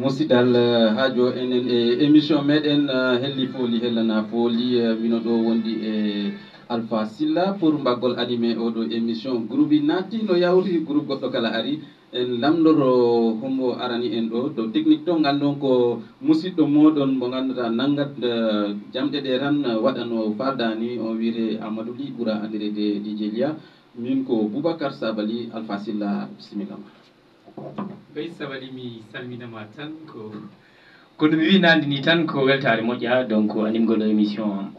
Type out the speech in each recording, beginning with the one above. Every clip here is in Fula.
musidal hajo enen émission meɗen helli foli hellana foli mino ɗo wondi e Alpha Silla pour mbaggol animé oɗo émission groupe natti no yawri groupe goɗɗo kala ari en lamdoro hombo arani en ɗo to technique to gandon ko musidɗo moɗon mo ganduɗa nangat jamɗe ɗe tan waɗano fadani o wiire Amadou Ly ɓuura andirede DJ Lia min ko Boubacar Sabali Alpha Silla bisimilla Bay Sabali mi salminama tan ko ɗum wi nandi ni tan ko weltare moƴƴa donc animgol émission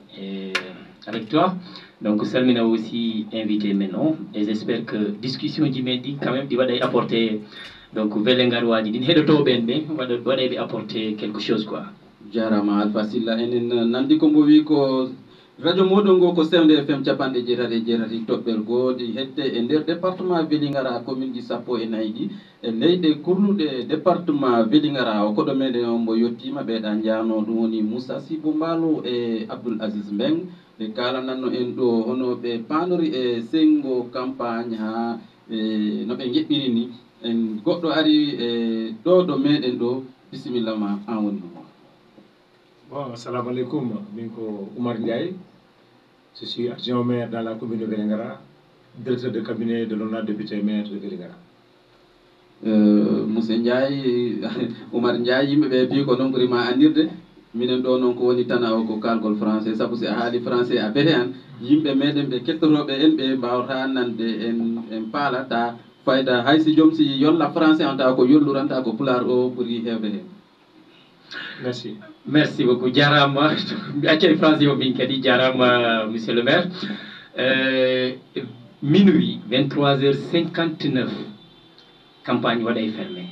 avec toi donc salmina aussi invité maintenant et j'espère que discussion ji men ɗi quand même ɗi waɗay apporter donc wele ngarowaji ɗin heɗotoɓen ɓe waɗay ɓe apporter quelque chose quoi jarama Alpha Silla enen nandi ko mbo wi ko radio moɗon ngo ko Sewde FM capanɗe jeetati toɓɓere goodi hedde e nder département Vélingara commune ji sappo e nayyi ɗi e leyɗe kurnuɗe département Vélingara o koɗo meɗen o mbo yettima ɓeeɗa jano ɗum woni Moussa Sibou Mballo e Abdoul Aziz Mbeng ɓe kalananno en ɗo hono ɓe panori e sengo campagne ha no ɓe jeɓɓiri ni en goɗɗo ari e ɗo meɗen ɗo bisimilla ma an woni ɗum. Bon, assalamu alaikum, je suis Oumar Ndiaye, je suis adjoint maire dans la commune de Vélingara, directeur de cabinet de l'honorable député maire de Vélingara. Monsieur Ndiaye, Oumar Ndiaye, yimɓe ɓe bi ko non ɓurima andirde minen ɗo noon ko woni tan o ko kalgol français sabu si a haali français a bete an yimɓe meɗen ɓe kettoroɓe en ɓe mbawata nande en paalata fayda hay si joom si yolla français on tawa ko yolluranta ko pulaar o ɓuuri hewde hen. Merci. Merci beaucoup. Jarama, Accueil France Yobin Kadi, Jarama, monsieur le maire. Minuit, 23h59, campagne Wadaï fermée.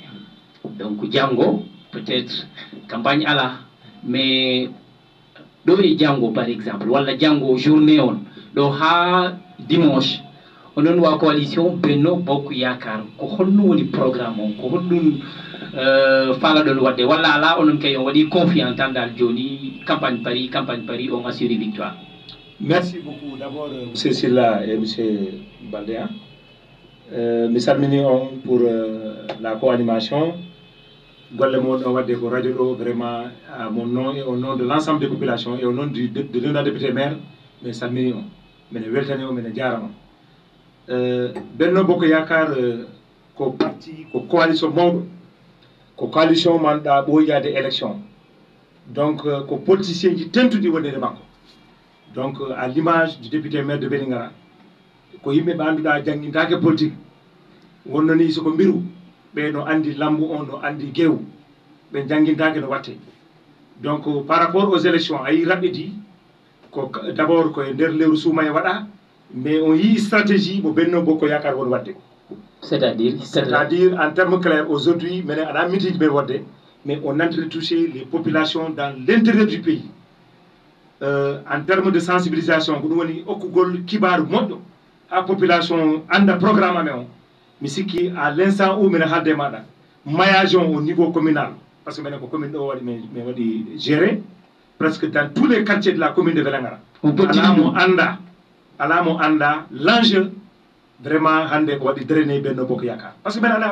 Donc, Django, peut-être, campagne à la, mais, Dove Django par exemple, Walla Django, journée on, ha dimanche, on a une coalition, Benno Boku Yakar, ko honnu woni programme on, ko honnu fala ɗon wadde walla ala onon kay on waɗi confiant tan dal joni campagne Paris on assure victoire. Merci beaucoup d'abord monsieur Silla et monsieur Baldéa. Mi salmini on pour la co-animation golle moɗon wadde ko radio ɗo vraiment à mon nom et au nom de l'ensemble des populations et au nom de l'honorable député maire mi salmini on mene weltani on mene jarama. Benno Bokk Yakar ko parti ko coalition mawɗo ko coalition manɗa ɓoyade élection donc ko politicien ji tentuɗi wonede makko donc à l'image du député maire de Vélingara ko yimɓe ɓe annduɗa jangguintake politique wonno ni soko mbiru ɓe no andi lambu on no andi gew ɓe jangguintake no watte donc par rapport aux élections a yi raɓɓiti ko d' abord koye nder lewru suuma e waɗa mais on yi stratégie mo Benno Bokk Yakar won wadde. C'est-à-dire, en termes clairs, aujourd'hui, mais on est en train de toucher les populations dans l'intérieur du pays. En termes de sensibilisation, la population a un programme, mais c'est à l'instant où on a des maillage au niveau communal, parce que la commune est gérée presque dans tous les quartiers de la commune de Vélingara. L'enjeu, vraiment, drainer Benno Bokk Yakar. Parce que maintenant,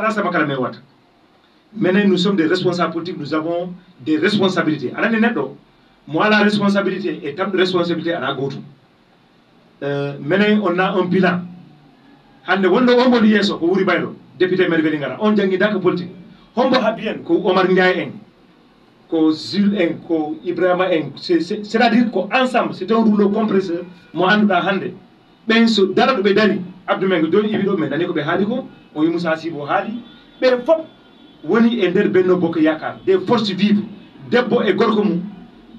nous sommes des responsables politiques, nous avons des responsabilités. Moi, la responsabilité est de responsabilité à la gauche. Maintenant, on a un bilan. Député maire Vélingara, on a un politique. On a bien, Omar Ndiaye, Zul, Ibrahima, c'est-à-dire qu'ensemble, c'est un rouleau compresseur. Moi, on a hande. Ben so dara do be dani Abdou Meng do ibido men dani ko be haali ko o yi Moussa Sibou haali be fop woni e nder Benno Bokk Yakar des forces vives debbo e gorko mum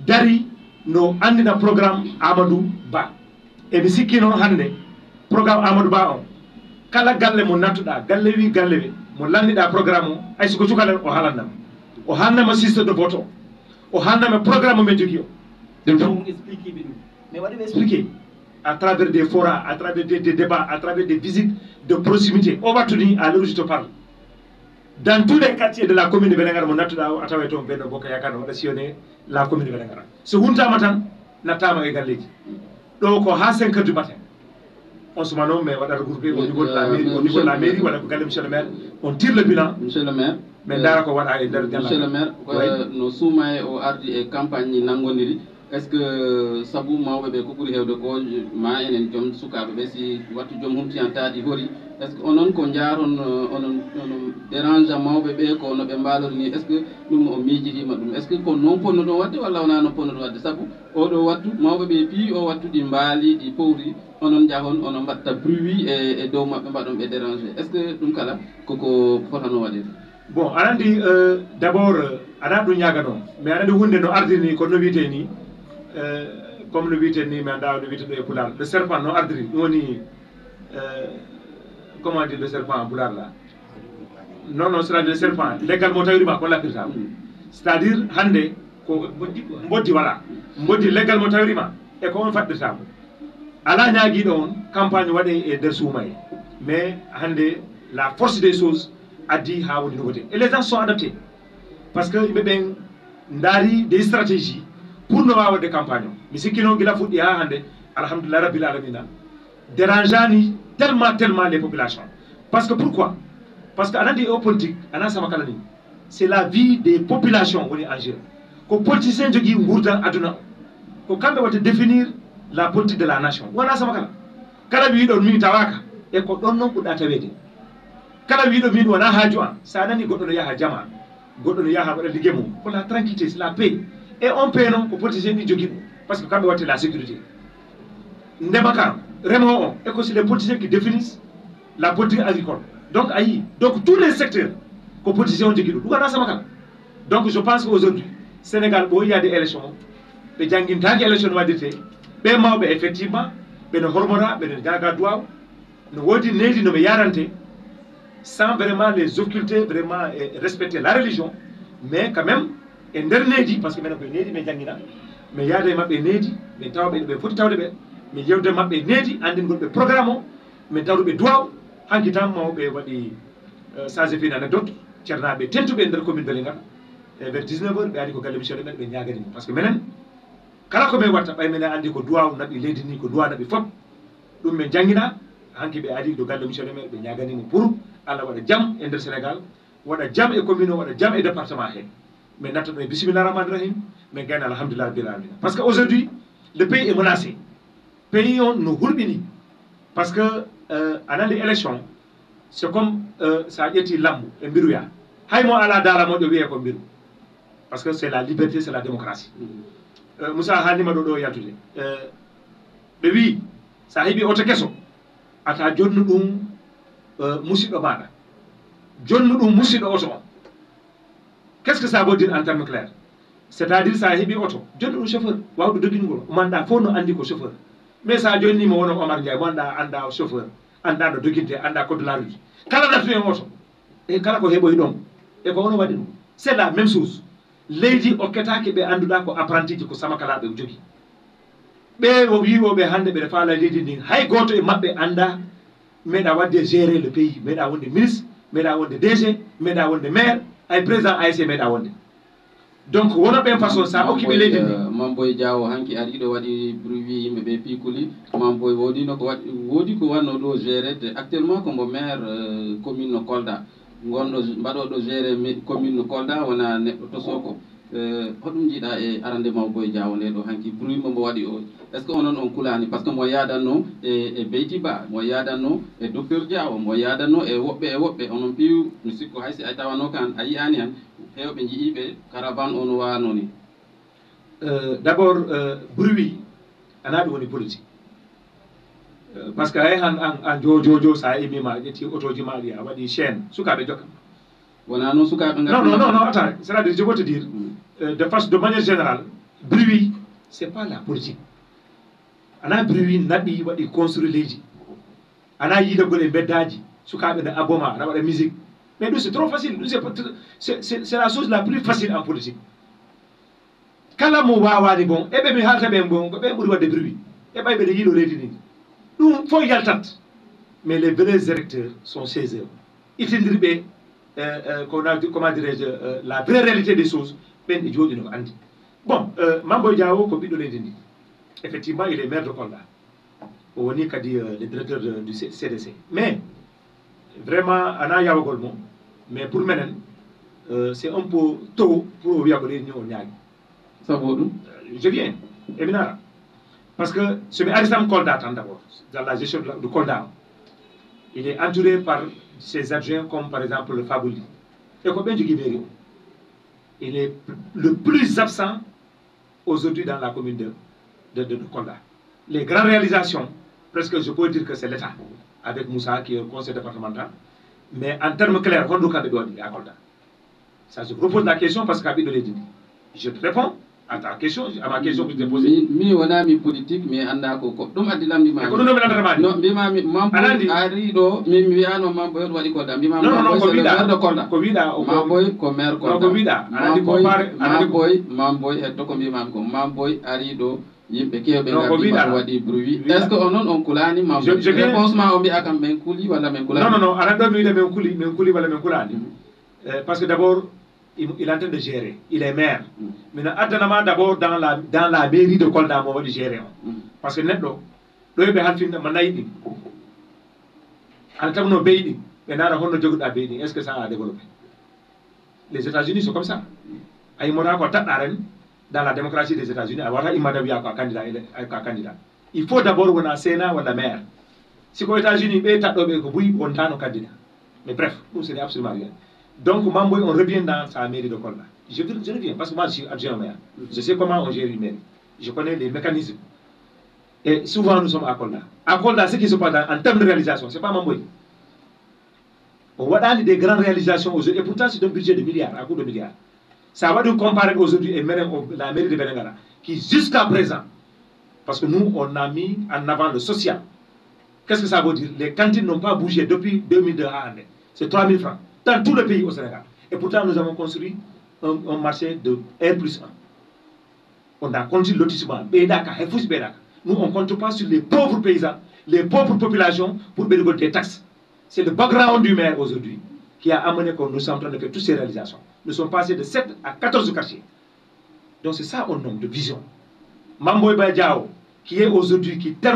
dari no andina programme Amadou Ba e mi sikki non hande programme Amadou Ba on kala galle mo nattuda galle wi galle we mo landida programme o ay suko cukalen o haalnama système de vote o haalnama programme men jogi o donc expliquer be mais wadi be expliquer à travers des forats, à travers des débats, à travers des visites de proximité. On va tout dire à l'heure où je te parle. Dans tous les quartiers de la commune de Vélingara, on a tout à travers ton Benno Bokk Yakar, on a sillonné la commune de Vélingara. Ce Hunta Matan, Natama et Galegi. Donc, à 5 h du matin, on se manon, mais on va regrouper au niveau de la mairie, au niveau de la mairie, voilà, monsieur le maire, on tire le bilan. Monsieur le maire. Monsieur le maire, no souma o ardi e campagne ni nangodiri. Est-ce que sabu mawɓe ɓe ko ɓuri hewde ko ma enen joom sukaɓe ɓe si wattu joom humtiyantadi hori est ce que onon ko jaaron onon dérange mawɓe ɓe ko no ɓe mbalori ni est ce que ɗum o miijitima ɗum est ce que ko noon ponno ɗon wadde walla wona no ponno ɗon wadde saabu oɗo wattu mawɓe ɓe pi o wattu ɗi mbaali ɗi powri onon jahon onon mbatta bruit e dow maɓɓe mbaɗon ɓe dérangé est ce que ɗum kala koko fotano waɗede bon aɗa andi d' abord aɗa ɗum ñaga noon mais aɗa andi hunde no ardiri ni kono no wiyete ni comme no wiyete ni mi anda no wiyete ɗo e pulaar le serpent no ardiri ɗum woni comment dire le serpent en pulaar là non non c'est à dire le serpent leggal mo tawirima ko lappirtama c'est à dire hande ko mboddi voilà mboddi leggal mo tawirima e ko on faɗɗirtamo ala ñaaguiɗo on campagne waɗe e nder suuma e mais hande la force des choses addi ha woni nouveauté et les gens sont adaptés parce que yimɓe ɓen daari des stratégies pour no wawa wadde campagne o mi sikki noon guila fuɗɗi ha hande alhamdulillah rabbil alamina dérangeani tellement les populations parce que pourquoi parce que aɗa andi o politique ana sama kala ni c'est la vie des populations woni en jeu ko politicien jogui gurdan aduna o ko kamɓe watta définir la politique de la nation wona sama kala wiɗon min tawaka e ko ɗon noon ɓuɗɗa tawede kala wiɗo min wona haaju an sa nani goɗɗo no yaha jama goɗɗo no yaha waɗa ligguey mum pour la tranquillité c'est la paix et on paie noon ko politicien ɗi jogui ɗum parce que kamɓe watte la sécurité ndema kam remowo o et que c'est les politiciens qui définissent la politique agricole donc ayi donc tous les secteurs ko politicien on jogui ɗum ɗum wona sama kala donc je pense que aujourd'hui Sénégal ɓo yiyade élection ɓe jangguintaki élection no waɗirte ɓe mawɓe effectivement ɓene hormora ɓene jaga duwaw no wodi neydi noɓe yarante sans vraiment les occulter vraiment et respecter la religion mais quand même e nder neydi par ce que minen koye neydi min jangguina mi yaade mabɓe neydi min tawaɓe ɓe foti tawde ɓe min yewde mabɓe neydi andingol ɓe programme o min tawruɓe duwaw hanki tan mawɓe waɗi sage fini anecdote ceernaɓe tentuɓe e nder commune Vélingara e vers 19 heures ɓe ari ko galle monsieur le maire ɓe ñaganimo par ce que minen kala ko min watta ɓay minen andi ko duwaw naɓi leydi ni ko duwaw naɓi foof ɗum min jangguina hanki ɓe ari do galle monsieur le maire ɓe ñaganimo pour Allah waɗa jaam e nder Sénégal waɗa jaam e commune o waɗa jaam e département he mais natto ɗo e bismillah rahmani rahim mais gayna alhamdulillah rabbil alamin parce que aujourd'hui le pays est menacé pays on no hurɓini parce que aɗa andi élection c'est comme sa ƴetti lambu e mbiruya haymo ala dara moƴo wiye ko mbiru parce que c'est la liberté c'est la démocratie Moussa haalnima ɗo yaltude ɓe wi sa heeɓi oto kesso ata jonnu ɗum musidɗo maɗa jonnu ɗum musidɗo oto on qu'est ce que ça veut dire en terme clair c'est à dire sa heeɓi oto jonnu ɗum chauffeur wawɗo doguingol o manɗa fof no andi ko chauffeur mais sa jonnima wono Omar Ndiaye mo anda anda chauffeur anda no doguinte anda code de la route kala nattu en oto e kala ko heɓoy ɗon e ko ono waɗi ɗum c'est la même chose leydi okketake ɓe anduɗa ko apprenti ji ko samakalaɓe jogui ɓe o wiwoɓe hande ɓeɗe faala leydi ndin hay goto e mabɓe anda meeɗa wadde gérer le pays meeɗa wonde ministre meeɗa wonde DG meeɗa wonde maire ay président ASC meeɗa wonde donc wono ɓen façon sa okkiɓe leydi ndi Mamboy Diawo hanki ari ɗo waɗi bruit yimɓe ɓe piikuli Mamboy woodi no ko waɗi woodi ko wanno ɗo géré actuellement ko mbo maire commune no Kolda gonɗo mbaɗoɗo géré commune no Kolda wona neɗɗo to Soko hoɗum jiiɗa e arande Mamboy Diawo nde ɗo hanki bruit mbo waɗi o est ce que onon on kulani par ce que mo yadanno e Beyti Ba mo yadanno e docteur Diawo mo yadanno e woɓɓe onon ɓiw mi sikko haysi a tawano kan a yiyani han hewɓe jiiɓe caravane on wano ni d' abord bruit ana ɗum woni politique par ce que hay han an jojo sa imima ƴetti autoji ma ɗi a waɗi chaîne sukaɓe jokka wona noon sukaɓe non attends c'est à dire je veux te dire de manière générale bruit c'est pas la politique ana bruit naɓi waɗi construire leydi ana yiidagol e beddaji sukaɓe ne aboma ana waɗa musique mais ɗum c'est trop facile ɗum c'est la chose la plus facile en politique kala mo wawani bon eɓe mi haalta ɓen bon ko ɓen ɓuuri wadde bruit e ɓay ɓeɗe yiiɗo leydi ndi ɗum fof yaltat mais les vrais électeurs sont chez eux itindirɓe comment dirais-je la vraie réalité des choses ɓen ɗe jooɗi no ko andi bon Mamboy Diawo ko ɓiɗɗo leydi ndi effectivement il est maire de Kolda on est le directeur du CDC. Mais, vraiment, on a Yawagolmo, mais pour Menen, c'est un peu tôt pour Yawagolé ni Onyag. Ça vaut nous? Je viens, Eminara. Parce que ce est Arisam Kolda d'abord, dans la gestion du Kolda. Il est entouré par ses adjoints comme par exemple le Fabouli. Et combien de Guibéry? Il est le plus absent aujourd'hui dans la commune de Kolda. Les grandes réalisations, presque je peux dire que c'est l'État, avec Moussa qui est au conseil départemental. Mais en termes clairs, on doit à Kolda. Ça, je propose la question parce qu'Abid l'a dit. Je te réponds à ta question, à ma question que je t'ai posée. Mi wana mi politique mais anda ko ko dum adilam di ma. Ko no melandra non bima mi mambo ari do mi wiano mambo yod wadi ko dam bima mambo c'est le maire de Kolda. Ko wida mambo ko maire Kolda. Ko wida anandi ko pare mambo e to ko bima ko mambo ari do yimbe kebe ngam wadi bruit. Est-ce que onon on kulani mambo? Réponse ma on bi akam ben kuli wala men kulani. Non anando mi de men kuli wala men kulani. Parce que d'abord il est en train de gérer. Il est maire. Mais d'abord dans la mairie de Kolda, on va gérer. Parce que net, est-ce que ça a développé? Les États-Unis sont comme ça. Dans la démocratie des États-Unis, il faut d'abord qu'on a Sénat ou la maire. Si les États-Unis on a un candidat. Mais bref, nous, ce n'est absolument rien. Donc, Mamboy, on revient dans sa mairie de Kolda. Je reviens, parce que moi, je suis adjoint au maire. Je sais comment on gère une mairie. Je connais les mécanismes. Et souvent, nous sommes à Kolda. À Kolda, ce qui se passe en termes de réalisation, ce n'est pas Mamboy. On voit dans des grandes réalisations aujourd'hui, et pourtant, c'est un budget de milliards, à coup de milliards. Ça va nous comparer aujourd'hui et la mairie de Belengara, qui jusqu'à présent, parce que nous, on a mis en avant le social. Qu'est-ce que ça veut dire? Les cantines n'ont pas bougé depuis 2002 à année. C'est 3 000 francs. Dans tout le pays au Sénégal. Et pourtant, nous avons construit un marché de R+1. On a construit le lotissement. Nous, on ne compte pas sur les pauvres paysans, les pauvres populations pour bénéficier des taxes. C'est le background du maire aujourd'hui qui a amené que nous sommes en train de faire toutes ces réalisations. Nous sommes passés de 7 à 14 quartiers. Donc c'est ça au nom de vision. Mamboy Badiao, qui est aujourd'hui, qui est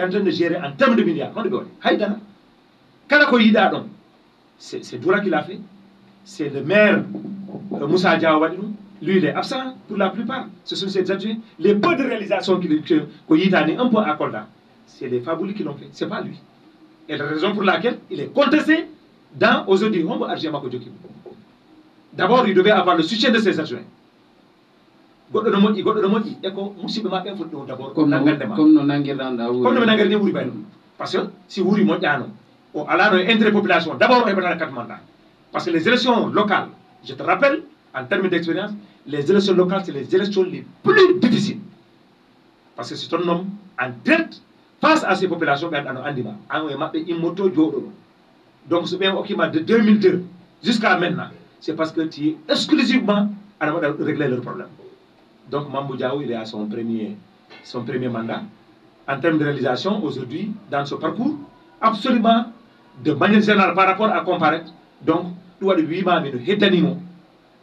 en train de gérer en termes de milliards. C'est Doura qui l'a fait. C'est le maire Moussa Diawadou. Lui, il est absent pour la plupart. Ce sont ses adjoints. Les peu de réalisations qu'il a un peu à Kolda, c'est les Fabouli qui l'ont fait. Ce n'est pas lui. Et la raison pour laquelle il est contesté dans aujourd'hui. D'abord, il devait avoir le soutien de ses adjoints. Comme parce que si vous interpopulation, d'abord, on a 4 mandats. Parce que les élections locales, je te rappelle, en termes d'expérience, les élections locales, c'est les élections les plus difficiles. Parce que c'est un homme en direct face à ces populations. Donc, ce même de 2002 jusqu'à maintenant, c'est parce que tu es exclusivement à régler leurs problèmes. Donc, Mambo Diaw, il est à son premier mandat. En termes de réalisation, aujourd'hui, dans ce parcours, absolument, de manière générale, par rapport à comparaître, donc, nous avons 8 mois, nous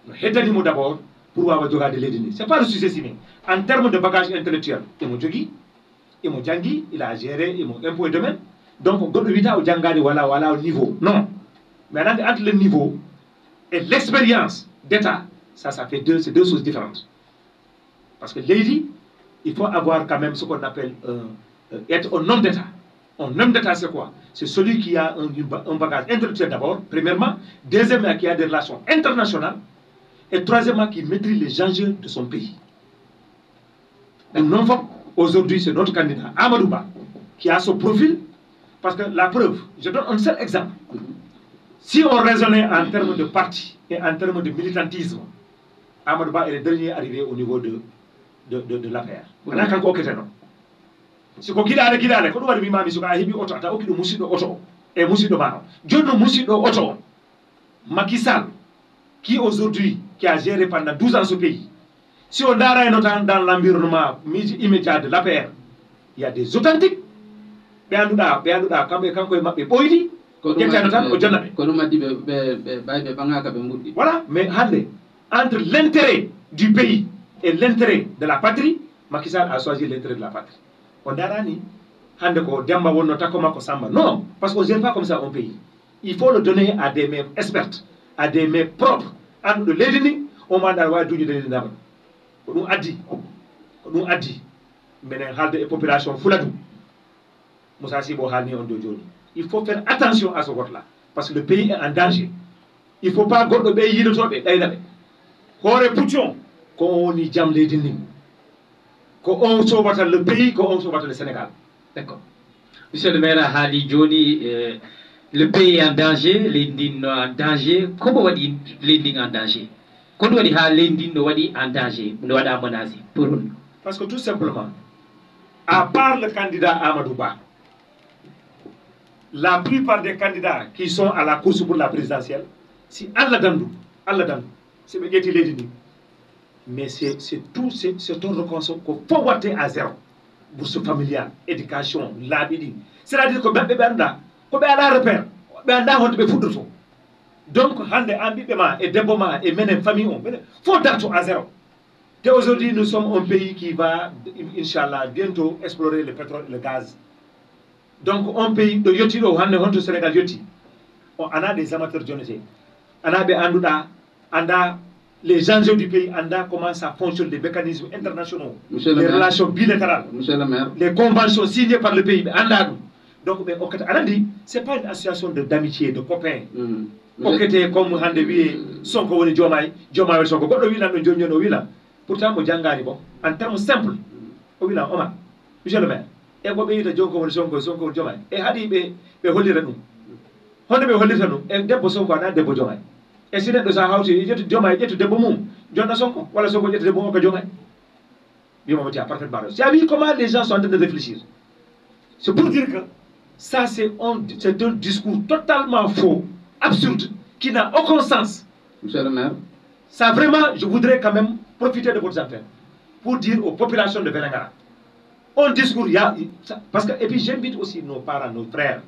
avons d'abord pour avoir de l'Édini. Ce n'est pas le sujet ciné. En termes de bagage intellectuel, il a géré, il a un peu de domaine. Donc, on a 8 ans au niveau. Non. Mais entre le niveau et l'expérience d'État, ça fait deux choses différentes. Parce que Lady, il faut avoir quand même ce qu'on appelle être un homme d'État. Un homme d'État, c'est quoi? C'est celui qui a un bagage intellectuel d'abord, premièrement. Deuxièmement, qui a des relations internationales. Et troisièmement, qui maîtrise les enjeux de son pays. Aujourd'hui, c'est notre candidat, Amadouba, qui a ce profil. Parce que la preuve, je donne un seul exemple. Si on raisonnait en termes de parti et en termes de militantisme, Amadouba est le dernier arrivé au niveau de l'affaire. On a encore que non. Si on a dit qu'on doit vivre avec un auto, ata okido musido auto et musido mano. Jono musido auto. Macky Sall, qui aujourd'hui qui a géré pendant 12 ans ce pays. Si on a dans l'environnement immédiat de l'affaire, il y a des authentiques. Voilà, mais entre l'intérêt du pays et l'intérêt de la patrie, Macky Sall a choisi l'intérêt de la patrie. On a dit, hande ko Demba wonno takoma ko Samba. Non, parce qu'on ne gère pas comme ça un pays. Il faut le donner à des mains expertes, à des mains propres. And le ledini, on m'a d'arwa duñu de ndam. Ko dum addi. Menen halde et population fuladu. Moussa Sibo halni on do joni. Il faut faire attention à ce vote-là parce que le pays est en danger. Il ne faut pas goddo be yidotobe daynabe. Hore puccion ko on woni jam ledini. Ko on sobata le pays, ko on sobata le Sénégal. D'accord. Monsieur le maire Hali Joni, le pays est en danger, l'Indine en danger. Comment on dit l'Indine en danger? Comment on dit l'Indine en danger? Pour nous. Parce que tout simplement, à part le candidat Amadou Ba, la plupart des candidats qui sont à la course pour la présidentielle, si Allah Dandou, c'est Begeti Ledini. Mais c'est tout, c'est un reconnaissance qu'il faut voter à zéro. Bourse familiale, éducation, l'habit. C'est-à-dire que bébé anda, ko be ala repère, be anda honte be fuddoto. Donc hande ambibema et deboma et menen famille on, faut darto à zéro. Et aujourd'hui nous sommes un pays qui va inchallah bientôt explorer le pétrole et le gaz. Donc un pays de yoti do hande honto Sénégal yoti. On a des amateurs de jeunesse. On a be anduda anda les enjeux du pays, comment ça fonctionne, les mécanismes internationaux, les relations bilatérales, les conventions signées par le pays. Donc, ce n'est pas une association d'amitié, de copains. Comme Sonko woni Diomaye woni Sonko. Pourtant, en termes simples, Omar, monsieur le maire, et vous avez dit que Sonko woni Diomaye. Et Hadi be hollira dum. Honde be hollira dum, et debbo Sonko ana debbo Diomaye. Et si de ça hauti yetu Diomaye yetu debbo mum jonna Sonko wala Sonko yetu debbo ko Diomaye bima mati a parfaitement raison. Tu as vu comment les gens sont en train de réfléchir? C'est pour dire que ça c'est un discours totalement faux, absurde, qui n'a aucun sens. Monsieur le maire, ça vraiment, je voudrais quand même profiter de votre affaire pour dire aux populations de Vélingara, un discours, parce que, et puis j'invite aussi nos parents, nos frères,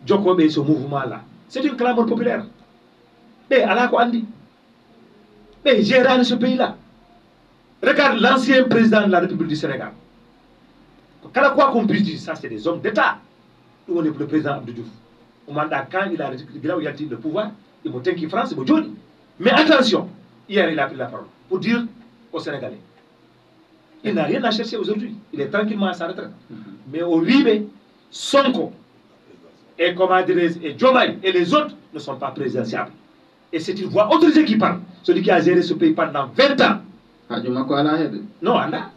Djokobe, ce mouvement-là, c'est une clameur populaire. Mais Allah ko andi. Mais gérer ce pays-là. Regarde l'ancien président de la République du Sénégal. Quoi qu'on puisse dire, ça c'est des hommes d'État. Nous on est le président Abdou Diouf. Au mandat quand il a le pouvoir, il m'a dit France, il m'a dit. Mais attention, hier il a pris la parole pour dire aux Sénégalais, il n'a rien à chercher aujourd'hui. Il est tranquillement à sa retraite. Mais au Libé, Sonko et et Diomaye et les autres ne sont pas présidentiables. Et c'est une voix autorisée qui parle. Celui qui a géré ce pays pendant 20 ans. Non, Allah.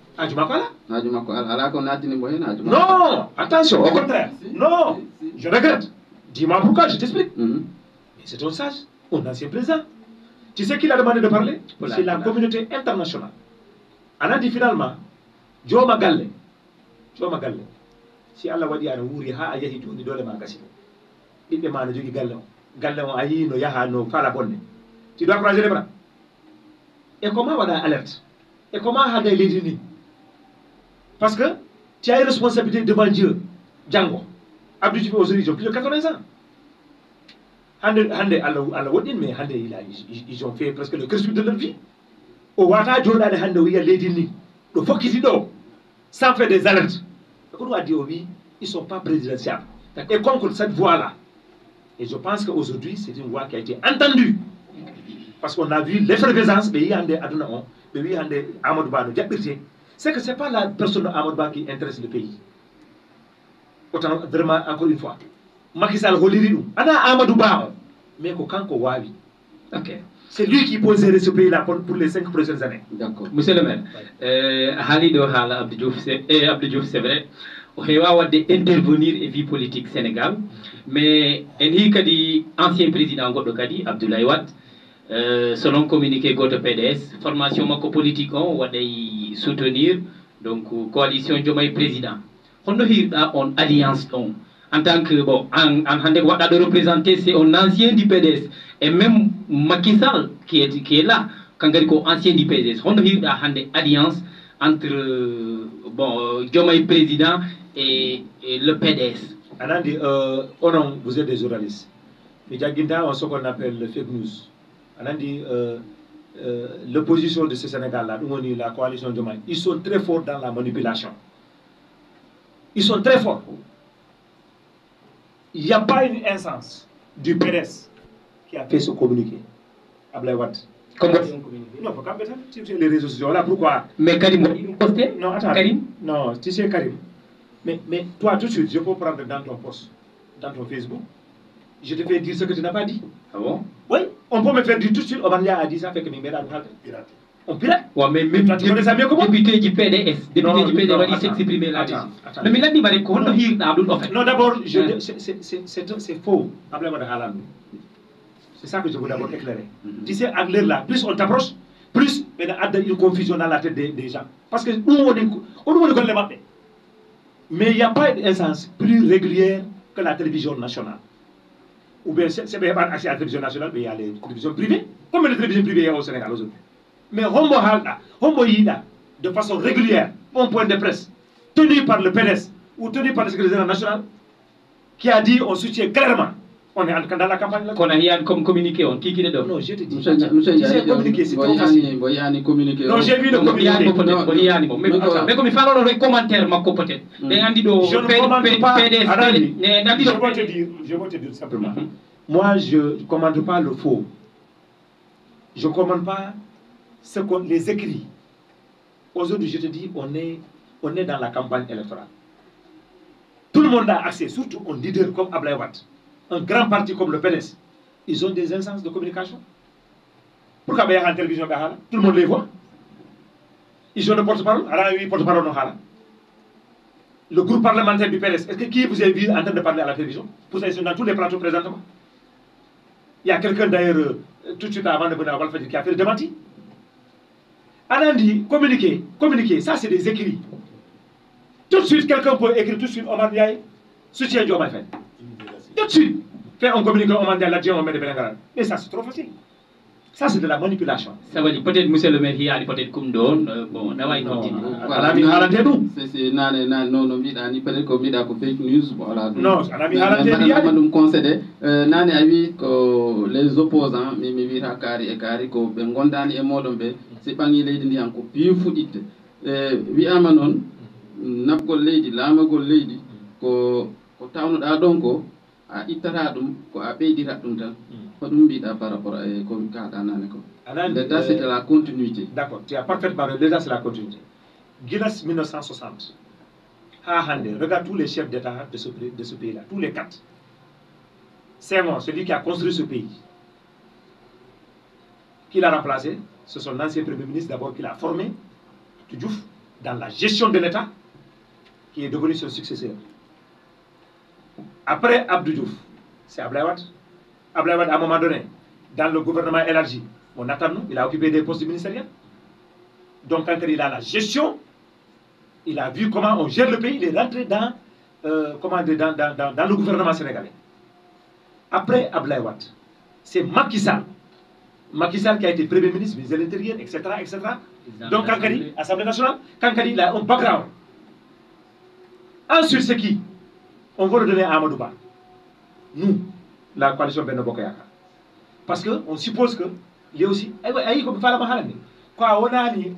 Non, attention, au contraire. Non, je regrette. Dis-moi pourquoi, je t'explique. C'est un sage, un ancien président. Tu sais qui l'a demandé de parler? C'est la communauté internationale. On a dit finalement, Joe Magalle. Si Allah wadi ana wuri ha a yahi joni dole ma gasi. Ɓiɓɓe ma no jogi galle on a yi no yaha no fala bonne. Tu dois croiser les bras. Et comment on a alerte? Et comment on a les ni? Parce que tu as une responsabilité devant Dieu. Django. Abdou Diouf aujourd'hui, ils ont plus de 80 ans. Allah wodin, mais ils ont fait presque le crépuscule de leur vie. Au Wata Jordan, il y a les ni. Le faut qu'ils y doivent. Sans faire des alertes. On a dit oui, ils ne sont pas présidentiables. Et contre cette voix-là, et je pense qu'aujourd'hui, c'est une voix qui a été entendue. Parce qu'on a vu l'effervescence, mais il y a des Amadou Ba, c'est que ce n'est pas la personne d'Amadou Ba qui intéresse le pays. Autant, vraiment, encore une fois, Macky Sall, Amadou Ba, mais quand on voit, c'est lui qui peut gérer ce pays-là pour les 5 prochaines années. D'accord. Monsieur le maire, Halido Hala Abdou Diouf, c'est vrai. On va intervenir et vie politique Sénégal, mais il y a des anciens présidents Godokadi, Abdoulaye Wade, selon communiqué Godo PDS, formation politique, on va soutenir donc coalition Diomaye président. On a une alliance en tant que bon, en représenter, c'est un ancien du PDS et même Macky Sall qui est là, quand il est ancien du PDS. On a une alliance entre bon Diomaye président et le PDS. Anandi, oh non, vous êtes des journalistes. Mais Djaginda, on ce qu'on appelle le fake news. Anandi, l'opposition de ce Sénégal-là, la coalition Diomaye, ils sont très forts dans la manipulation. Ils sont très forts. Il n'y a pas une instance du PDS qui a fait ce communiqué. Ablaye Wade. Comment? Non, faut pas mettre sur les réseaux sociaux. Là, pourquoi? Mais Karim, il posté? Non, attends. Karim? Non, tu sais Karim. Mais toi, tout de suite, je peux prendre dans ton post, dans ton Facebook, je te fais dire ce que tu n'as pas dit. Ah bon? Oui, on peut me faire dire tout de suite, Obanlia a dit ça, fait que mes mères pirate. On pirate? Ouais, mais même tu connais ça mieux que moi? député du PDS, député du PDS, va s'exprimer là-dessus. Mais il a dit, non, d'abord, c'est faux. C'est ça que je veux d'abord éclairer. Tu sais, à l'heure là, plus on t'approche, plus il y a une confusion dans la tête des gens. Parce que nous, on connaît les maps. Mais il n'y a pas d'instance plus régulière que la télévision nationale. Ou bien, c'est pas accès à la télévision nationale, mais il y a les télévisions privées. Comme les télévisions privées il y a au Sénégal aujourd'hui. Mais Hombo Yida, de façon régulière, un point de presse, tenu par le PDS ou tenu par le secrétaire national, qui a dit on soutient clairement. On est dans la campagne là. Qu'on a rien comme communiqué, on qui est non, je te dis. Monsieur communiqué, c'est trop facile. Non, j'ai vu le communiqué. Mais comme il faut alors les commentaires, ma peut-être. Je ne commande pas. Je vais te dire simplement. Moi, je ne commande pas le faux. Je ne commande pas les écrits. Aujourd'hui, je te dis, on est dans la campagne électorale. Tout le monde a accès, surtout un leader comme Ablaye Wade. Un grand parti comme le PDS, ils ont des instances de communication. Pourquoi il y a en télévision, tout le monde les voit. Ils ont le porte-parole. Le groupe parlementaire du PDS, est-ce que qui vous avez vu en train de parler à la télévision? Vous savez, dans tous les plateaux présentement. Il y a quelqu'un d'ailleurs, tout de suite avant de venir à Walfadjri, qui a fait le démenti. Anandi, communiquer, ça c'est des écrits. Tout de suite, quelqu'un peut écrire tout de suite, Omar Ndiaye, soutien Diomaye Faye. Tout de suite, faire un communiqué au mandat là-dessus, on met des bénévoles. Mais ça, c'est trop facile. Ça, c'est de la manipulation. Ça veut dire peut-être, monsieur le maire, il y a peut-être comme don. Bon, on va y continuer. Voilà, c'est non, peut-être qu'on dit fake news. Voilà. Non, madame concédé. Nani a vu que les opposants, Mimi Vira Kari et Kari, ko Bengondani et Modombe, c'est pas une lady en copie foudite. Oui, Amanon, Napko lady, Lamago lady, ko Town Adonko. A itaradum ko a ɓeydirat tan ko ɗum mbiɗa par rapport à komi kaɗanane ko l'état c'était la continuité. D'accord, tu as parfaitement raison. L'état c'est la continuité. Guinness 1960 regarde tous les chefs d'état de ce pays là, tous les 4. C'est moi, celui qui a construit ce pays, qui l'a remplacé, c'est son ancien premier ministre d'abord qui l'a formé, Diouf, dans la gestion de l'état, qui est devenu son successeur. Après Abdou Diouf, c'est Ablaye Wade. Ablaye Wade, à un moment donné, dans le gouvernement élargi, on attend nous, il a occupé des postes ministériels. Donc quand il a la gestion, il a vu comment on gère le pays, il est rentré dans le gouvernement sénégalais. Après Ablaye Wade, c'est Macky Sall. Macky Sall qui a été Premier ministre, ministre de l'Intérieur, etc., etc. Donc Kankari, Assemblée nationale, Kankari, il a un background. Ensuite, c'est qui? On va le donner à Amadou Ba. Nous, la coalition Benno Bokk Yakaar. Parce qu'on suppose que il y a aussi comme fala mahalani quoi wonani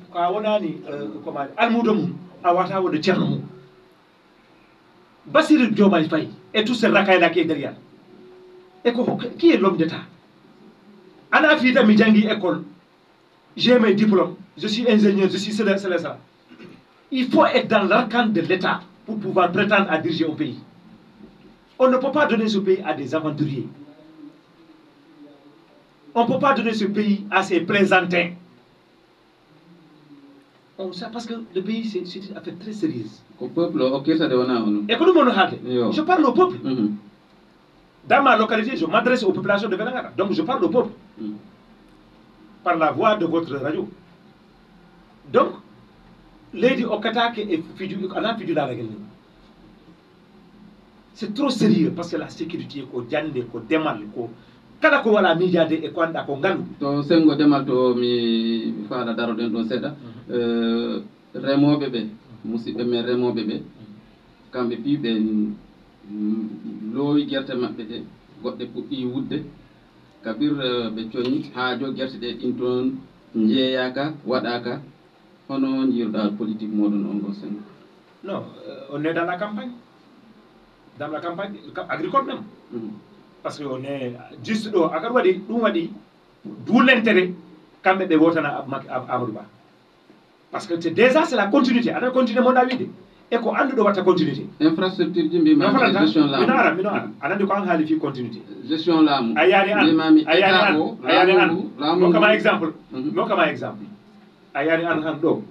comment almudo mum awata wode Thierno mum Bassirou Diomaye Faye et tous ces racailles là qui est derrière. Et qui est l'homme d'État? Ana fita mi jangi école, j'ai mes diplômes, je suis ingénieur, je suis cela. Il faut être dans l'arcane de l'État pour pouvoir prétendre à diriger un pays. On ne peut pas donner ce pays à des aventuriers. On ne peut pas donner ce pays à ces plaisantins. Parce que le pays, c'est une affaire très sérieuse. Au peuple, ok, ça doit et que nous, je parle au peuple. Dans ma localité, je m'adresse aux populations de Vélingara. Donc je parle au peuple. Par la voix de votre radio. Donc, Lady Okata est fidèle à la gueule. C'est trop sérieux parce que la sécurité, ko jande, ko demal, ko kala ko wala miijaade e ko anda ko ngalu. To sengo demal to mi faala daro den ɗon seeɗa remoɓe ɓe musidɓe men remoɓe ɓe kamɓe pi ɓe loowi gerte maɓɓe ɗe goɗɗe puɗɗi wudde kabir ɓe coñi haajo gerte ɗe ɗin toon jeeyaka waɗaka hono jiiruɗa politique moɗon on ɗo sengo. Non, on est dans la campagne. Dans la campagne agricole même. Parce qu'on est juste là, d'où l'intérêt quand même de voter à Amadouba. Parce que déjà, c'est la continuité. On a continué mon avis. Et qu'on a de continuité. Infrastructure, gestion là. On a de continuité. Gestion là. Comme exemple. Comme exemple. Ayani an do.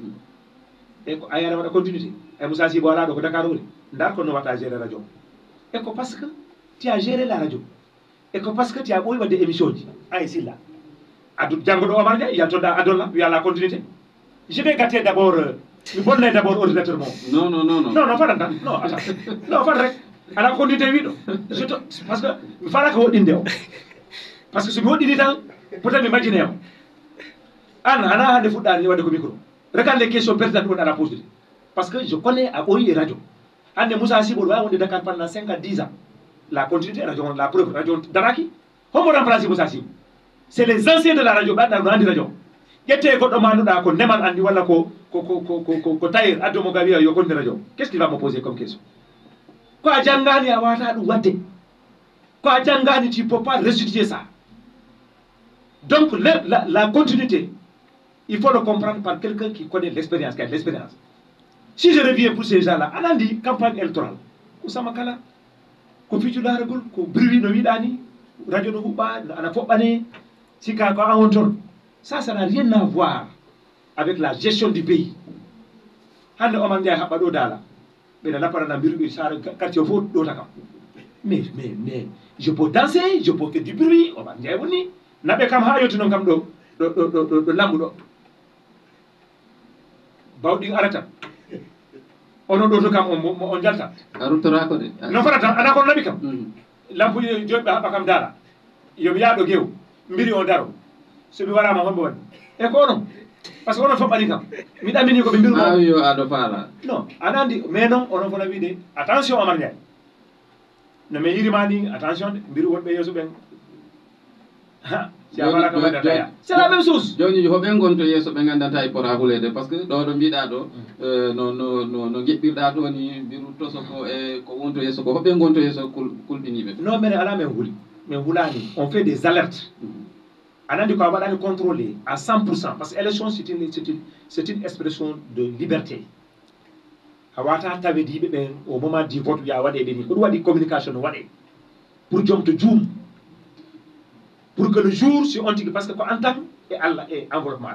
Et ayani wada continuité. Et Moussa Si voilà donc Dakar woni. Ndar ko no wata gérer radio. Et que parce que tu as géré la radio. Et que parce que tu as eu des émissions. Ah ici là. Adou Django Omar il y a tout il y a la continuité. Je vais gâter d'abord d'abord ordinateur mon. Non, pas dans. Non, attends. Non, pas direct. À la continuité oui. Parce que il fallait que vous dinde. Parce que si vous dites peut-être imaginer. Anna de football ni ko micro. Regarde les questions pertinentes à la poser. Parce que je connais à Ori et radio. Anne Moussa Sibo on est Dakar pendant 5 à 10 ans. La continuité radio, la preuve radio Daraki. Comment remplacer Moussa Sibo? C'est les anciens de la radio, radio. Qu'est-ce qu'il va me poser comme question? Quoi Djangani a wata wate? Quoi Djangani, tu ne peux pas restituer ça. Donc la continuité, il faut le comprendre par quelqu'un qui connaît l'expérience, qui a de l'expérience. Si je reviens pour ces gens-là, on a dit campagne électorale. Koussamakala, Kofitu Laragul, Bruit no Vidani, Radio Novuba, Anafopane, Sika Aonton. Ça n'a rien à voir avec la gestion du pays. Mais je peux danser, je peux faire du bruit. Baudi arata ono do kam on jalta arutora ko de no farata ana ko nabi kam lampu jobbe haba kam dara yo mi yaado gew mbiri on daro so mi warama hombo wad e ko non parce que on fabani kam mi damini ko be mbiru ah yo ado fala non anandi mais non on fona wi de attention Omar Ndiaye no me yirimani attention de mbiru wonbe yeso ben c'est la même chose. Joni ho ben gonto yeso be gandanta e pora hulede parce que do biida do no gebbirda do ni biru toso ko e ko wonto yeso ko ho ben gonto yeso kulbini be. Non mais ala men huli mais hulani on fait des alertes. Anandi ko wadani contrôler à 100% parce que élection c'est une expression de liberté. Awata tabe di be ben au moment du vote ya wade be ni ko wadi communication wade pour jomto joom. Pour que le jour, si on dit parce que quand entame et Allah est enveloppement,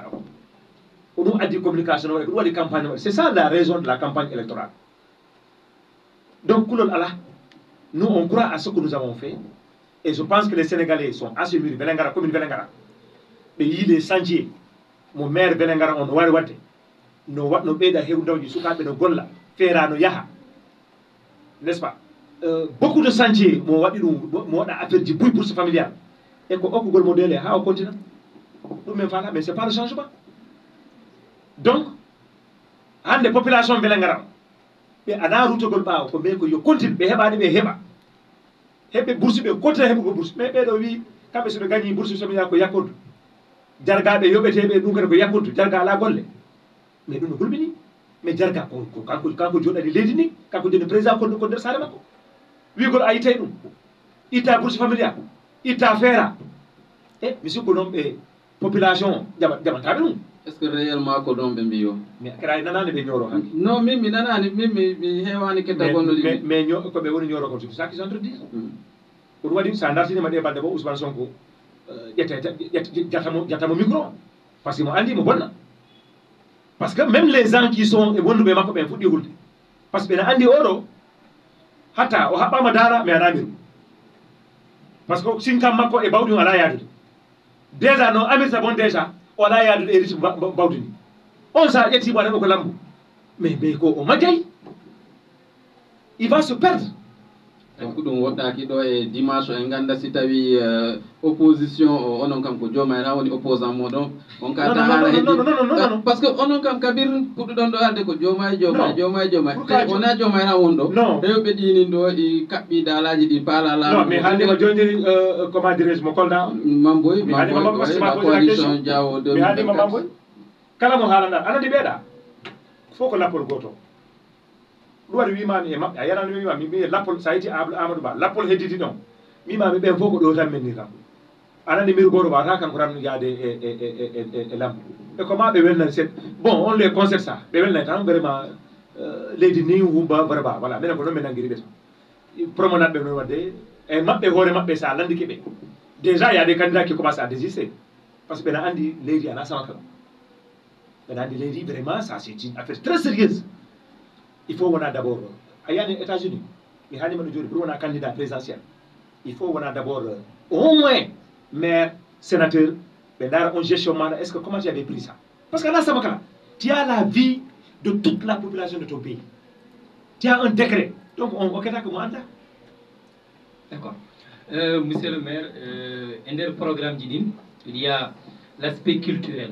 on a dit communication, on a dit campagne. C'est ça la raison de la campagne électorale. Donc, nous on croit à ce que nous avons fait et je pense que les Sénégalais sont assez mûrs. Belengara, commune Belengara, pays les sentiers, mon maire Belengara, on doit wate, no beda hewdaw du sukabe no golla, fera no yaha, n'est-ce pas? Beaucoup de sentiers, mon wadi mo wada affaire du bruit pour ce familial. Et qu'on a modèle au continent. Mais ce n'est pas le changement. Donc, il y a des populations qui sont et ana route ko ba ko be ko yo continue be hebade be hebe bourse be côté hebe bourse mais be do wi kambe so be gagni bourse so be ko yakondu jarga be yobete be dum ko yakondu jarga la golle mais dum gulbini mais jarga ko kanko jodani leydi ni kanko joni président ko der sare makko wi ko ay tay dum ita bourse familiale ita fera et monsieur ko non be population jabatabe dum. Est-ce que réellement ko don be mbiyo mais kray nanane be ñoro hanki non mimi nanani mimi hewani ketta gonno limi mais ko be woni ñoro ko c'est ça qu'ils entendent ko wadi sa ndartini ma de balde bo Ousmane Sonko jatamo micro parce que mo andi mo bonna parce que même les gens qui sont e wondu be makko be fuddi hulde parce que be andi oro hatta o habbama dara mais anamiru parce que sinkam makko e bawdi ala yadude déjà non amir sa bon déjà o ala yadude e riti bawdi ni on sa yetti bo ko lambu mais ko o majay il va se perdre. Donc ɗum woɗɗaki ɗo e dimanche en ganda si tawi opposition o onon kam ko jomayra woni opposant moɗon on ka tahara heddi par ce que onon kam kabir puɗɗuɗon ɗo arde ko jomay te wona jomayra won ɗo hewɓe ɗinin ɗo ɗi kaɓɓi dalaji ɗi paalala non mais hande ma joniri comment dirais je mo kolda mamboy coalition diawo mi haalima mamboy kala mo haalanda anandi ɓeeɗa fof ko lappol goto loi wimami e maɓɓe a yarani wimami mi lappol ça a été Amadou Ba lappol hedditi ɗon mimami ɓen fof ko ɗo tan menni kam anani mir goto wata kanko tan yaade e lampe e ko ma ɓe welnan seeɗa bon on les concert ça ɓe welnay tan vraiment leydi ni wumba vraiment voilà minen ko noon min nanguiri ɓe tan promenade ɓe noon wadde e maɓɓe hoore maɓɓe sa landike ɓe déjà y a des candidats qui commencent à désister parce que ɓena andi leydi ala sama kala ɓena andi leydi vraiment ça c'est une affaire très sérieuse il faut wona d' abord a yiyani États-Unis mi haalima ɗo joni pour wona candidat présidentiel il faut wona d' abord au moins maire sénateur ɓe dara on gestion maɗa est ce que comment tu avais pris ça parce que ala sama kala tu as la vie de toute la population de ton pays tu as un décret donc on ketaka mo anda d'accord monsieur le maire e nder programme ji ɗin il y a l' aspect culturel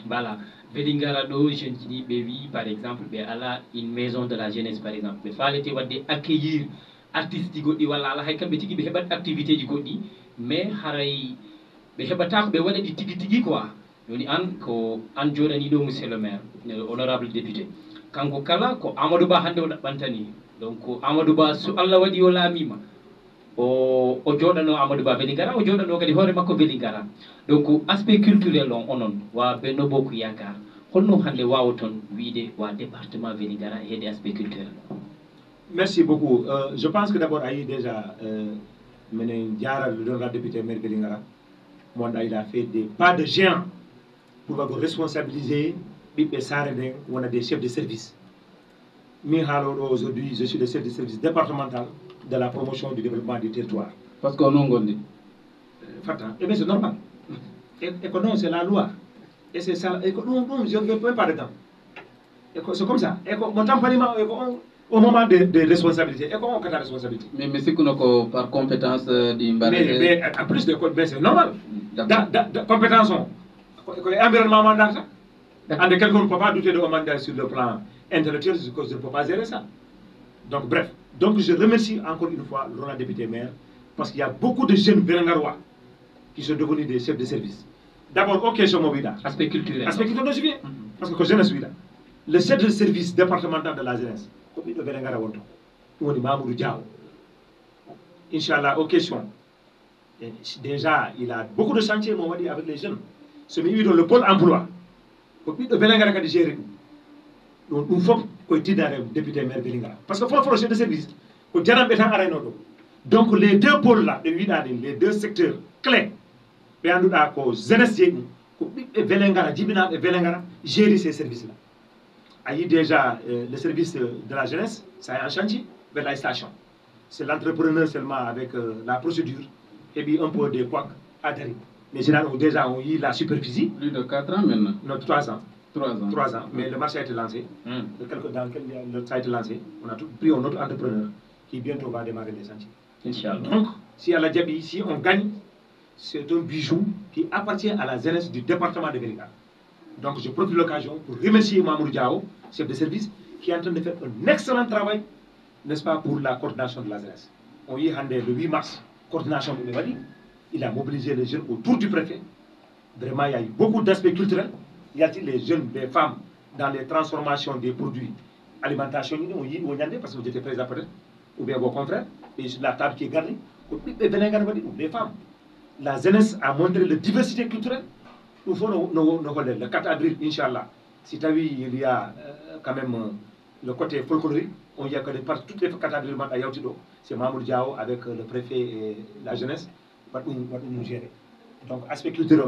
voilà Vélingara ɗo jeune ji ɗi ɓe wi par exemple ɓe ala une maison de la jeunesse par exemple ɓe falete wadde accueillir artiste ji goɗɗi walla ala hay kamɓe tigui ɓe heɓat activité ji goɗɗi mais haray ɓe heɓata ko ɓe waɗa ɗi tigui tigui quoi joni an ko an joɗani ɗo monsieur le maire honorable député kanko kala ko Amadou Ba hande o ɗaɓɓantani donc Amadou Ba so Allah waɗi o laamima o joɗano Amadou Ba Vélingara o joɗano kadi hoore makko Vélingara donc aspect culturel on onon wa Benno Bokk Yakar holno hande wawa toon wiide wa département Vélingara e heede aspect culturel merci beaucoup je pense que d' abord a yi déjà minen jaral le honorable député maire Vélingara monɗa il a fait des pas de géant pour wago responsabiliser ɓiɓɓe saare nden wona des chefs de service min haaloɗo aujourd'hui je suis le chef de service départemental de la promotion du développement du territoire par ce que onon gondi fatta et bien c'est normal et que non c'est la loi et c'est ça et que je ne veux pas de temps et c'est comme ça et que mon tampanima et que au moment de responsabilité et que on kata responsabilité mais sikkuno ko par compétence ɗi mais en plus de mais c'est normal da compétence on ko environnement mandata ande quelqu'un ne peut pas douter de un mandat sur le plan intellectuel parce que je ne peux pas gérer ça donc bref donc je remercie encore une fois l'honorable député maire parce qu'il y a beaucoup de jeunes Vélingarois qui sont devenus des chefs de service d'abord aux questions mobiles aspect culturel dont je viens parce que je suis là le chef de service départemental de la jeunesse ko ɓiɗɗo Vélingara wonto ɗum woni Mamoudou Diaw inchallah aux questions et déjà il a beaucoup de chantiers mo waɗi avec les jeunes somi wi ɗon le pôle emploi ko ɓiɗɗo Vélingara kadi géré ɗum ɗum fof koye tiddare député maire Vélingara par ce que fof chef de service ko janamɓe tan arayno ɗo donc les deux pôles là ɓe wiɗa ɗin les deux secteurs clés ɓe annduɗa ko jeunesse jeeyi ɗum ko ɓiɓɓe Vélingara jibinaɓe Vélingara géri ces services là a yi déjà le service de la jeunesse ça est en chantier vers la station c'est l'entrepreneur seulement avec la procédure et puis un peu des couacs adhérés mais généralement déjà on y la superficie plus de 4 ans maintenant non 3 ans 3 ans mais le marché a été lancé dans quel ça a été lancé on a tout pris un autre entrepreneur qui bientôt va démarrer les chantiers inchallah donc si à la Djabi si on gagne c'est un bijou qui appartient à la jeunesse du département de Vélingara donc je profite de l'occasion pour remercier Mamoudou Diaw chef de service qui est en train de faire un excellent travail n'est-ce pas pour la coordination de la jeunesse on y est le 8 mars coordination de l'Évali il a mobilisé les jeunes autour du préfet vraiment il y a eu beaucoup d'aspects culturels il y a les jeunes les femmes dans les transformations des produits alimentation on y est parce que j'étais présent peut-être ou bien vos confrères et sur la table qui est gardée les femmes la jeunesse a montré la diversité culturelle il faut le 4 avril Inch'Allah si tu as vu il y a quand même le côté folklorique on y a que par toutes les 4 avril c'est Mamoudou Diaw avec le préfet et la jeunesse nous gérer donc aspect culturel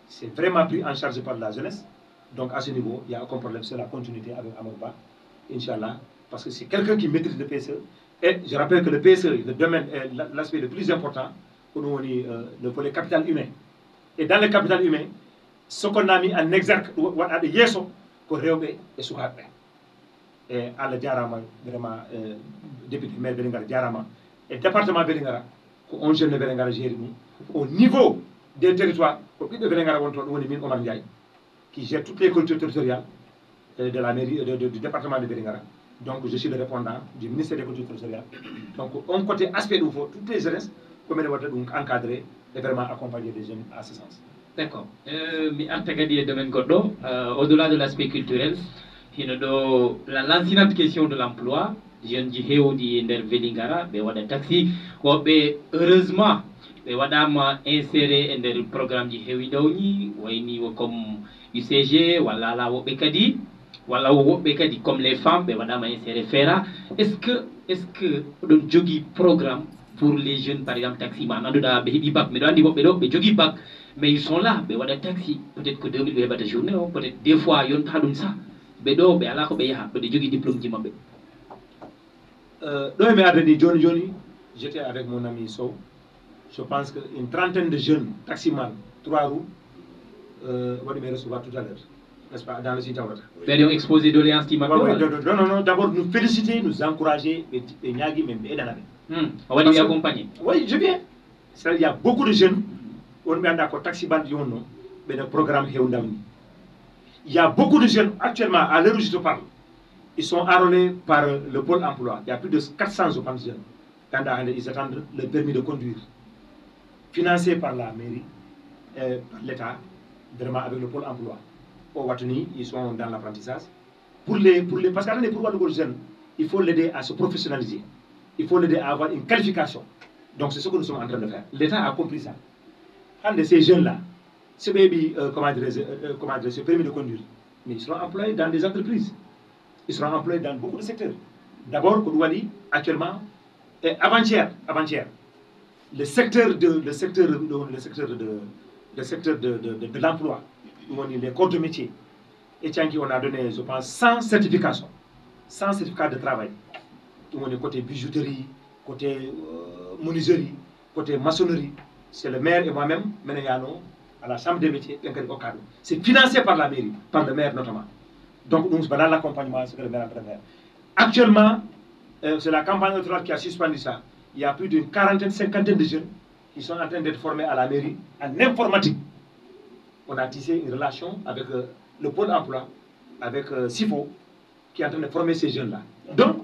c'est vraiment pris en charge par la jeunesse donc à ce niveau il y a aucun problème c'est la continuité avec Amadou Ba Inch'Allah parce que c'est quelqu'un qui maîtrise le PSE et je rappelle que le PSE le domaine est l'aspect le plus important pour nous le volet capital humain et dans le capital humain ce qu'on a mis en exergue waɗaɓe yesso ko rewɓe e sukaɓe e Allah jarama vraiment député maire Vélingara jarama et département Vélingara ko on jeune Vélingara géri ni au niveau des territoires ko ɓiɗɗo Vélingara won toon ɗum woni min Omar Ndiaye qui gère toutes les collectivités territoriales de la mairie du département de Vélingara donc je suis le répondant du ministère des collectivités territoriales donc on côté aspect ɗum fof toutes les jeunesses commune waɗa ɗum encadré et vraiment accompagner les jeunes à ce sens. D'accord. Mi arta kadi e domaine goɗɗo au delà de l'aspect culturel hino ɗo la lancinante question de l'emploi jeune ji hewdi e nder Vélingara ɓe waɗa taxi woɓɓe heureusement ɓe waɗama inséré e nder programme ji heewi dawni wayni comme UCG walla ala woɓɓe kadi walla woɓɓe kadi comme les femmes ɓe waɗama inséré feera est ce que oɗon jogui programme pour les jeunes par exemple taximan annduɗa ɓe heeɓi bac miɗo andi woɓɓe ɗo ɓe jogui bac mais ils sont là ɓe waɗa taxi peut être que 2000 ɓe heɓata journée o peut être des fois yonta ɗum ça ɓe ɗo ɓe ala ko ɓe yaha ɓeɗe jogui diplôme ji mabɓe ɗo mi ardani joni joni j'étais avec mon ami Sow je pense qu'une trentaine de jeunes taximan 3 roues waɗi me recevoir tout à l'heure n'est-ce pas dans le site Tawrata ɓeɗe on exposé doléance ti mabɓe non d'abord nous féliciter nous encourager ɓe ñaagui men ɓe eɗanaɓe a waɗi ɓe accompagné oui je viens c'est-à-dire il y a beaucoup de jeunes on ɓe anda ko taxi bande yonno ɓeɗe programme hewndamni il y a beaucoup de jeunes actuellement à l'heure où je te parle ils sont enrôlés par le pôle emploi. Il y a plus de 400 jeunes. Ils attendent le permis de conduire. Financé par la mairie, par l'État, vraiment avec le pôle emploi. Au Watani, ils sont dans l'apprentissage. Parce qu'à pour les jeunes, il faut l'aider à se professionnaliser. Il faut l'aider à avoir une qualification. Donc c'est ce que nous sommes en train de faire. L'État a compris ça. Un de ces jeunes-là, ce baby, ce permis de conduire, mais ils seront employés dans des entreprises. Ils seront employés dans beaucoup de secteurs. D'abord, Kourouali, actuellement, avant-hier, le secteur de l'emploi, les corps de métier, et on a donné, je pense, 100 certifications, 100 certificats de travail. On est côté bijouterie, côté menuiserie, côté maçonnerie. C'est le maire et moi-même, Ménéano, à la chambre des métiers, c'est financé par la mairie, par le maire notamment. Donc, nous voilà l'accompagnement, ce que le maire est en train de faire. Actuellement, c'est la campagne électorale qui a suspendu ça. Il y a plus d'une quarantaine, cinquantaine de jeunes qui sont en train d'être formés à la mairie en informatique. On a tissé une relation avec le pôle emploi, avec SIFO, qui est en train de former ces jeunes-là. Donc,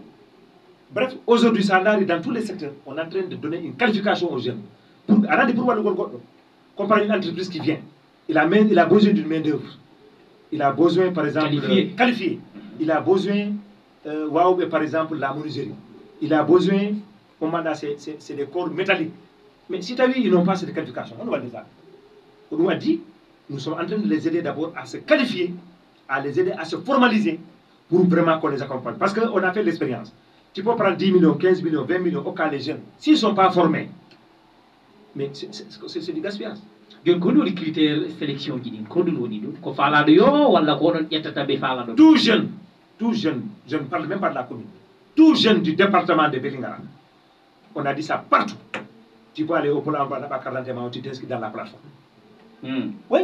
bref, aujourd'hui, ça arrive dans tous les secteurs. On est en train de donner une qualification aux jeunes. Comparé à une entreprise qui vient, il a besoin d'une main-d'œuvre. Il a besoin, par exemple, qualifié. Il a besoin, par exemple, la menuiserie. Il a besoin, c'est des corps métalliques. Mais si tu as vu, ils n'ont pas cette qualification. On va dire ça. On nous a dit, nous sommes en train de les aider d'abord à se qualifier, à les aider à se formaliser pour vraiment qu'on les accompagne. Parce qu'on a fait l'expérience. Tu peux prendre 10 millions, 15 millions, 20 millions au cas des jeunes. S'ils ne sont pas formés, mais c'est du gaspillage. Joni ko woni critère sélection ji ɗin ko ɗum woni ɗum ko faalaɗo yo walla ko oɗon ƴettata ɓe faalaɗo tout jeune je ne parle même pas de la commune tout jeune du département de Vélingara on a dit ça partout tu peux aller au pôle emploi n'a pas carte d'identité tu t'inscris dans la plateforme oui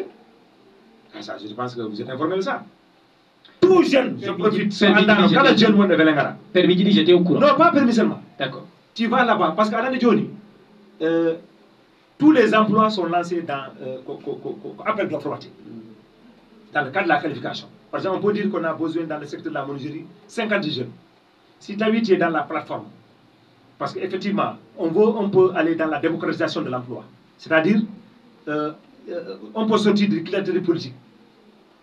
ça je pense que vous êtes informé de ça tout jeune je profite quand le jeune de Vélingara permis ji ɗi j'étais au courant non pas permis seulement d'accord tu vas là-bas parce qu'à la Joni tous les emplois sont lancés dans appel d'offres dans le cadre de la qualification. Par exemple, on peut dire qu'on a besoin dans le secteur de la menuiserie 50 jeunes. Si tu es dans la plateforme, parce qu'effectivement, on peut aller dans la démocratisation de l'emploi. C'est-à-dire, on peut sortir de clientèle politique.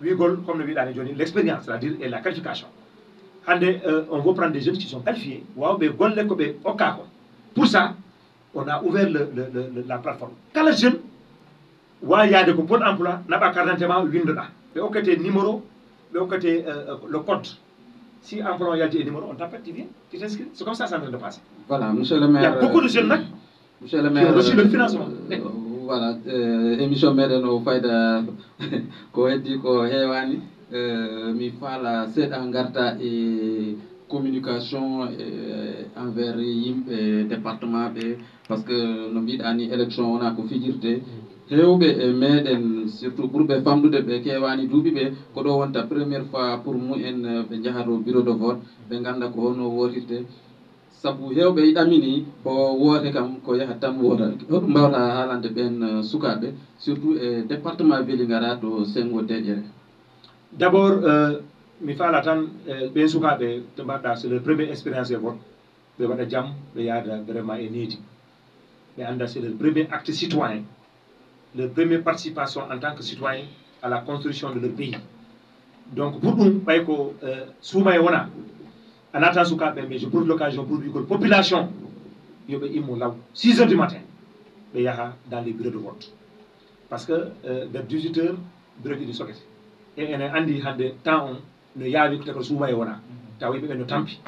Comme le dit Johnny, l'expérience, c'est-à-dire et la qualification. On veut prendre des jeunes qui sont qualifiés. Pour ça, on a ouvert la plateforme. Quand le jeune, il y a des pôles d'emploi, n'a pas carrément Windows. Mais au côté numéro, mais au côté le code. Si emploi il y a des numéros, on t'appelle, tu viens, tu t'inscris. C'est comme ça que ça est en train de passer. Voilà, monsieur le maire. Il y a beaucoup de jeunes là qui ont reçu le financement. Voilà, émission meɗen o fayda ko heddi ko heewani mi faala seeɗa garta e communication envers yimɓe département ɓe par ce que no mbiɗa ni élection wona ko fijirde hewɓe e meɗen surtout ɓurɓe famɗude ɓe kewani duuɓi ɓe ko ɗo wonta première fois pour mumen ɓe jahato bureau de vote ɓe ganda ko honno wotirte sabu hewɓe yiɗamini o woote kam ko yahat tan woota hoɗum mbawta haalande ɓen sukaɓe surtout e département Vélingara to Sengo Deƴere. D'abord mi faala tan ɓen sukaɓe to mbaɗɗa c'est leur première expérience e vote ɓe waɗa jaam ɓe yaada vraiment e needi ɓe anda c'est leur premier acte citoyen leur première participation en tant que citoyen à la construction de leur pays donc pour ɗum ɓay ko suuma e wona en attendant mais je profite l'occasion pour dire que la population yoɓe immo law 6 heures du matin ɓe yaha dans les bureaux de vote par ce que vers 18 heures bureau ɗiɗi sokete e enen andi hande temps on no yaawi ko tako suuma e wona tawa yimɓeɓe no tampi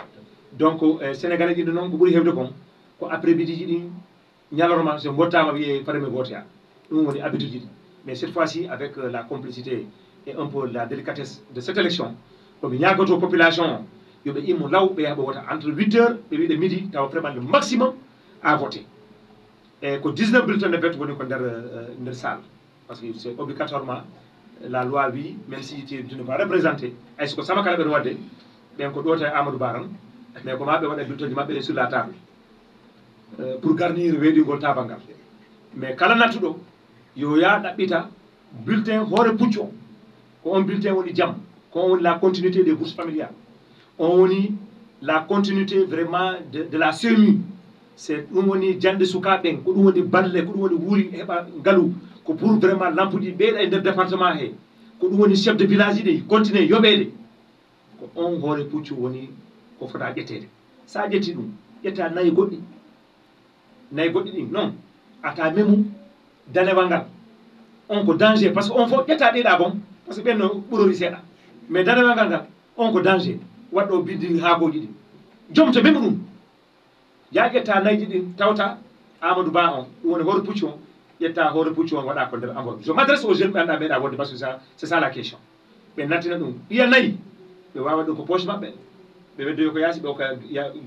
donc sénégalais ɗiɗo noon ko ɓuuri hewde kon ko après midi ji ɗin ñalorma so gottama wiye fareme vote a ɗum woni habitude ji mais cette fois ci avec la complicité et un peu la délicatesse de cette élection komi ñagoto population yoɓe immo law ɓe yaha ɓe wota entre 8 heures et wiɗe midi tawa vraiment le maximum à voter et ko 19 bulletins de vote woni ko nder salle parce que c'est obligatoirement la loi wi même si tu ne vas représenter hay soko sama kala ɓeɗo wadde ɓen ko ɗota e Amadou Baran mais ko ma ɓe waɗa bulletin ji maɓɓe ɗe sur la table pour garnir weeɗingol tabal ngal mais kala nattuɗo yo ya ɗaɓɓita bulletin hoore puccu o ko on bulletin woni jaam ko on woni la continuité des bourses familiales on woni la continuité vraiment de la CMU c'est ɗum woni jande sukaɓen ko ɗum woni balle ko ɗum woni wuuri heɓa ngaalu ko pour vraiment lampuɗi ɓeyɗa e nder département he ko ɗum woni chef de village ɗi continue yoɓede ko on hoore puccu woni ko fota ƴettede sa ƴetti ɗum ƴetta nayi goɗɗi ɗin non ata memu danewal ngal on ko danger par ce que on fof ƴetta ɗiɗa bon par ce que ɓenno ɓurori seeɗa mais danewal ngal on ko danger waɗɗo biddi haakoji ɗi joom to memu ɗum ya ƴetta nayji ɗin tawta Amadou Ba on ɗum woni hoore puccu on ƴetta hoore puccu on waɗa ko nder enveloppe je m'adresse aux jeunes ɓe annda meeɗa wonde parce que c'est ça la question ɓe nattina ɗum ɗiya nayyi ɓe wawa ɗum ko poche maɓɓe ɓe weddoyo ko yaasi ɓe oka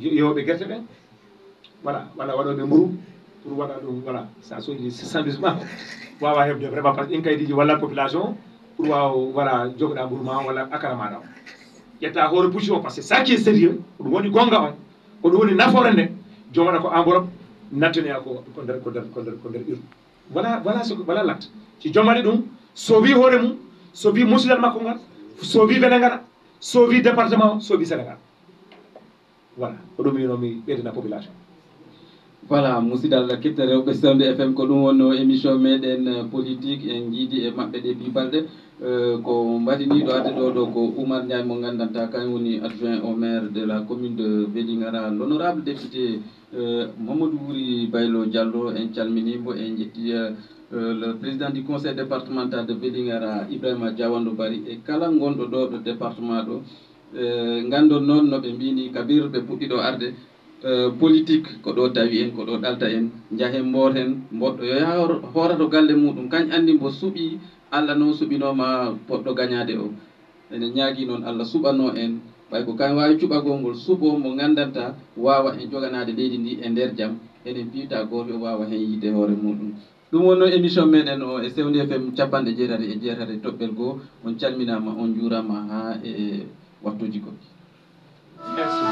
yewoɓe guerte ɓen voilà waɗoɓe mburu pour waɗa ɗum voilà ça soji sandisement wawa hebde vraiment par ce que ɗin kaydiji walla population pour wawa voilà jogoɗa mburu ma walla akara maɗa o ƴetta hoore pucci o par ce que ça qui est sérieux ko ɗum woni gonga on ko ɗum woni nafoore nde jom waɗa ko enveloppe nattinoya ko nder urne voilà l'acte si joom waɗi ɗum so wi hoore mum so wi musidal makko ngal so wi Vélingara so wi département so wi Sénégal voilà ko ɗum yinomi ɓeydana population voilà musidal kette rewɓe Sewde FM ko ɗum wonno émission meɗen politique en jiidi e maɓɓe ɗe bi balɗe ko mbaɗiniɗo adde ɗo ko Oumar Ndiaye mo gandanta kañ woni adjoint au maire de la commune de Vélingara l'honorable député Mamadou Wuri Baylo Diallo en calminimo en jetti le président du conseil départemental de Vélingara Ibrahima Diawando Bari e kala gonɗo ɗo ɗo département ɗo gandon noon noɓe mbini kabir ɓe puɗɗiɗo arde politique ko ɗo tawi en ko ɗo ɗalta en jaahen mboten mboɗɗo yo yaha horato galle muɗum kañ andi mbo suuɓi Allah noon suuɓinoma poɗɗo gagnade o ene ñaagui noon Allah suɓano en ɓay ko kañ wawi cuɓagol ngol suuɓo mo gandanta wawa en joganade leydi ndi e nder jaam enen piita goto wawa hen yiide hoore muɗum ɗum wonno émission meɗen o e Sewde FM 98.7 toɓɓel goo on calminama on juurama ha e wattuji goɗɗi merci